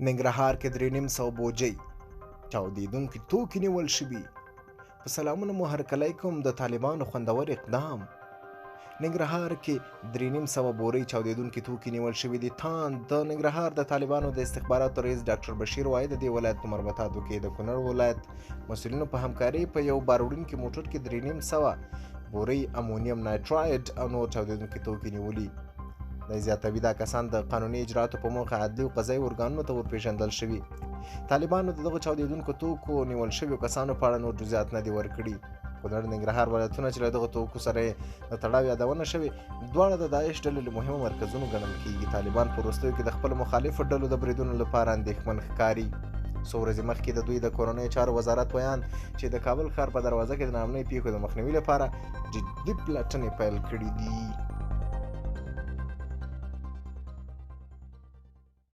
ننګرهار کې 3,500 بوجۍ چاودېدونکي توکي نیول شوي. په سلامونه مو هرکلی کوم. د طالبانو خوندور اقدام. ننګرهار کې 3,500 بورۍ چاودېدونکي توکي نیول شوي دي. د ننګرهار د طالبانو د استخباراتو رئیس ډاکټر بشیر وایي د دې ولایت په مربوطاتو کې د کونړ ولایت مسؤلینو په همکارۍ په یو بار وړونکي موټر کې 3,500 بورۍ امونیم نایټراید او نور چاودېدونکي توکي نیولي. د زیاتوي دا کسان د قانوني اجراتو په موخه عدلي او قضایي ارګانونو ته ورپېژندل شوي. طالبانو د دغه چاودېدونکو توکو نیول شویو کسانو په اړه نور جزئیات نه دي ورکړي. کونړ ننګرهار ولایتونه چې له دغه توکو سره د تړاو یادونه شوې، دواړه د داعش ډلې له مهمو مرکزونو ګڼل کېږي. طالبان په وروستیو کې د خپلو مخالفو ډلو د بریدونو لپاره اندېښمن ښکاري. څو ورځې مخکې د دوی د کورنیو چارو وزارت ویان چې د کابل ښار په دروازه کې د ناامنۍ پیښو د مخنیوي لپاره جدي پلټنې پیل کړي دي.